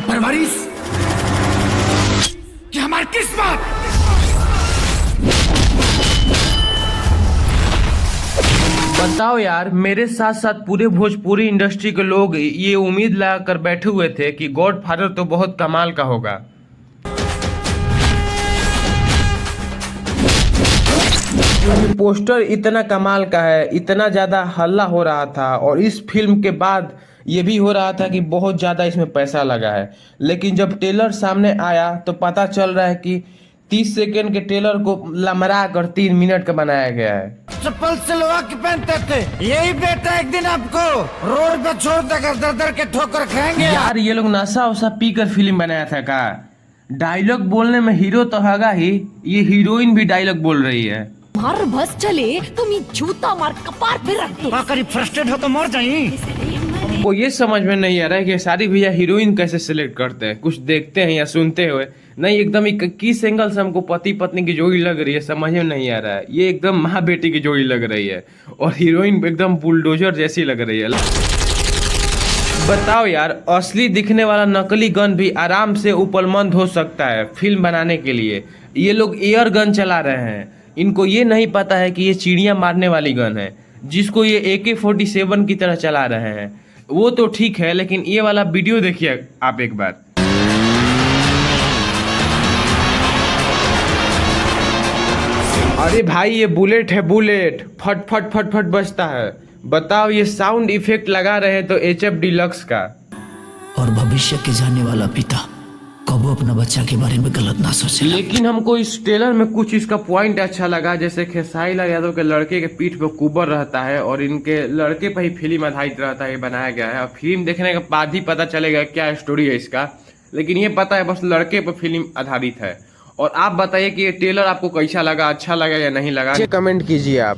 परवरिश कि हमारी किस्मत। बताओ यार, मेरे साथ साथ पूरे भोजपुरी इंडस्ट्री के लोग ये उम्मीद लगाकर बैठे हुए थे कि गॉड फादर तो बहुत कमाल का होगा। क्योंकि पोस्टर इतना कमाल का है, इतना ज़्यादा हल्ला हो रहा था और इस फिल्म के बाद ये भी हो रहा था कि बहुत ज़्यादा इसमें पैसा लगा है। लेकिन जब ट्रेलर सामने आया तो पता चल रहा है कि 30 सेकेंड के ट्रेलर को लमरा कर 3 मिनट का बनाया गया है। चप्पल सिलवा के पहनते थे, यही बेटा एक दिन आपको रोड पे छोड़ देकर दर दर के ठोकर खाएंगे। यार ये लोग नशा वशा पी कर फिल्म बनाया था का? डायलॉग बोलने में हीरो तो हैगा ही, ये हीरोइन भी डायलॉग बोल रही है। मार बस चले, तुम जूता मार कपार पे रख दो। करीब फ्रस्ट्रेट होकर मर जाई। वो ये समझ में नहीं आ रहा है कि सारी भैया हीरोइन कैसे सिलेक्ट करते हैं, कुछ देखते हैं या सुनते हुए नहीं। एकदम किस एंगल से हमको पति पत्नी की जोड़ी लग रही है समझ में नहीं आ रहा है। ये एकदम माँ बेटी की जोड़ी लग रही है और हीरोइन एकदम बुलडोजर जैसी लग रही है। बताओ यार, असली दिखने वाला नकली गन भी आराम से उपलब्ध हो सकता है फिल्म बनाने के लिए। ये लोग एयर गन चला रहे हैं, इनको ये नहीं पता है कि ये चिड़िया मारने वाली गन है, जिसको ये AK-47 की तरह चला रहे हैं। वो तो ठीक है, लेकिन ये वाला वीडियो देखिए आप एक बार। अरे भाई ये बुलेट है, बुलेट फट फट फट फट बजता है। बताओ ये साउंड इफेक्ट लगा रहे हैं तो HF डीलक्स का। और भविष्य के जाने वाला पिता कबो अपना बच्चा के बारे में गलत ना सोचे। लेकिन हमको इस ट्रेलर में कुछ इसका पॉइंट अच्छा लगा, जैसे खेसारी लाल यादव के लड़के के पीठ पे कुबर रहता है और इनके लड़के पर ही फिल्म आधारित रहता है, ये बनाया गया है। और फिल्म देखने के बाद ही पता चलेगा क्या स्टोरी है इसका, लेकिन ये पता है बस लड़के पर फिल्म आधारित है। और आप बताइए कि ये ट्रेलर आपको कैसा लगा, अच्छा लगा या नहीं लगा, कमेंट कीजिए आप।